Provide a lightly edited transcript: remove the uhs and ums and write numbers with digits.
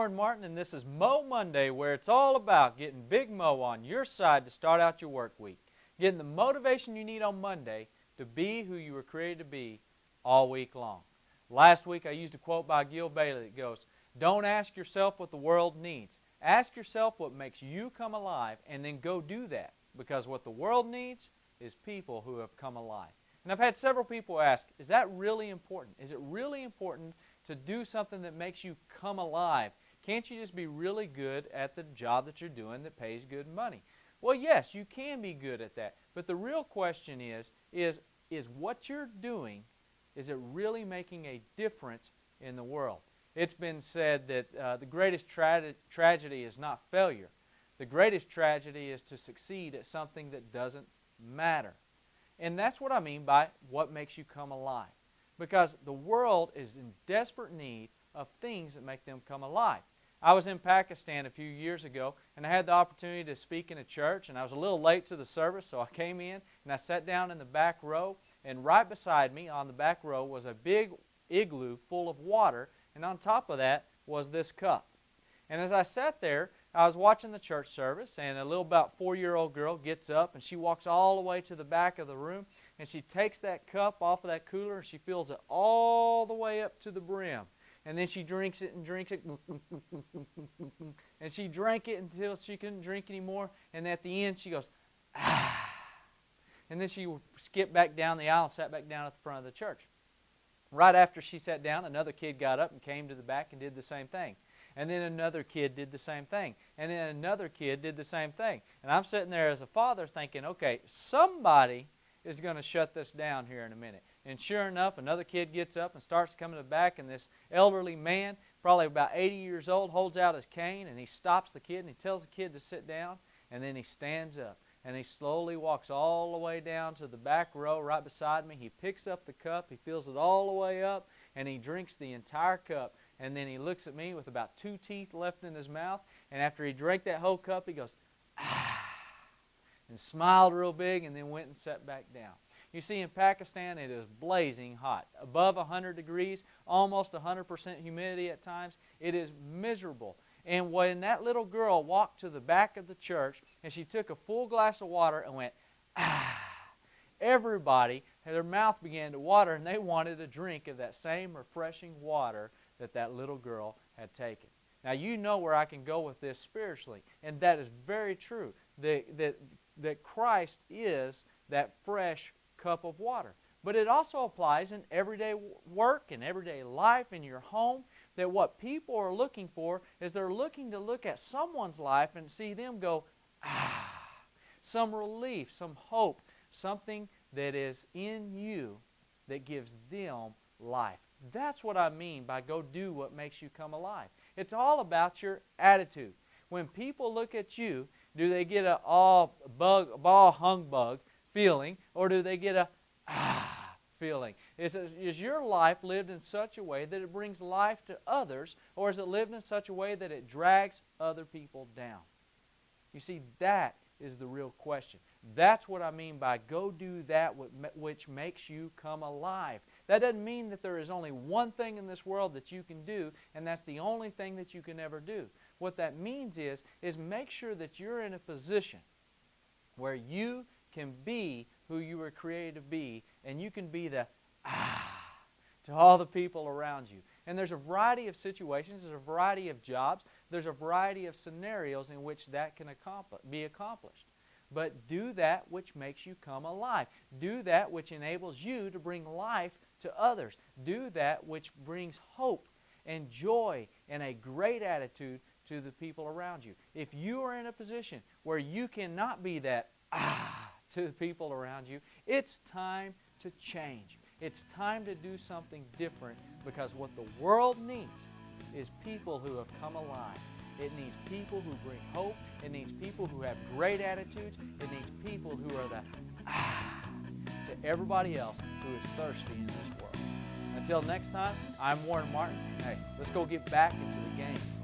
Warren Martin, and this is Mo Monday, where it's all about getting Big Mo on your side to start out your work week. Getting the motivation you need on Monday to be who you were created to be all week long. Last week I used a quote by Gil Bailey that goes, "Don't ask yourself what the world needs. Ask yourself what makes you come alive, and then go do that. Because what the world needs is people who have come alive." And I've had several people ask, is that really important? Is it really important to do something that makes you come alive? Can't you just be really good at the job that you're doing that pays good money? Well, yes, you can be good at that. But the real question is what you're doing, is it really making a difference in the world? It's been said that the greatest tragedy is not failure. The greatest tragedy is to succeed at something that doesn't matter. And that's what I mean by what makes you come alive. Because the world is in desperate need of things that make them come alive. I was in Pakistan a few years ago, and I had the opportunity to speak in a church, and I was a little late to the service, so I came in, and I sat down in the back row, and right beside me on the back row was a big igloo full of water, and on top of that was this cup. And as I sat there, I was watching the church service, and a little about 4-year-old girl gets up, and she walks all the way to the back of the room, and she takes that cup off of that cooler, and she fills it all the way up to the brim. And then she drinks it and drinks it, and she drank it until she couldn't drink anymore, and at the end she goes, ah. And then she skipped back down the aisle and sat back down at the front of the church. Right after she sat down, another kid got up and came to the back and did the same thing. And then another kid did the same thing. And then another kid did the same thing. And I'm sitting there as a father thinking, okay, somebody is going to shut this down here in a minute. And sure enough, another kid gets up and starts coming to the back, and this elderly man, probably about 80 years old, holds out his cane, and he stops the kid, and he tells the kid to sit down, and then he stands up. And he slowly walks all the way down to the back row right beside me. He picks up the cup, he fills it all the way up, and he drinks the entire cup. And then he looks at me with about 2 teeth left in his mouth. And after he drank that whole cup, he goes, ah, and smiled real big, and then went and sat back down. You see, in Pakistan, it is blazing hot. Above 100 degrees, almost 100% humidity at times. It is miserable. And when that little girl walked to the back of the church, and she took a full glass of water and went, ah, everybody, their mouth began to water, and they wanted a drink of that same refreshing water that little girl had taken. Now, you know where I can go with this spiritually, and that is very true, that Christ is that fresh cup of water. But it also applies in everyday work and everyday life, in your home, that what people are looking for is they're looking to look at someone's life and see them go, ah, some relief, some hope, something that is in you that gives them life. That's what I mean by go do what makes you come alive. It's all about your attitude. When people look at you, do they get a ball humbug feeling, or do they get a feeling? Is your life lived in such a way that it brings life to others, or is it lived in such a way that it drags other people down? You see, that is the real question. That's what I mean by go do that which makes you come alive. That doesn't mean that there is only one thing in this world that you can do, and that's the only thing that you can ever do. What that means is make sure that you're in a position where you can be who you were created to be, and you can be the to all the people around you. And there's a variety of situations, there's a variety of jobs, there's a variety of scenarios in which that can be accomplished. But do that which makes you come alive. Do that which enables you to bring life to others. Do that which brings hope and joy and a great attitude to the people around you. If you are in a position where you cannot be that to the people around you, it's time to change. It's time to do something different, because what the world needs is people who have come alive. It needs people who bring hope. It needs people who have great attitudes. It needs people who are the to everybody else who is thirsty in this world. Until next time, I'm Warren Martin. Hey, let's go get back into the game.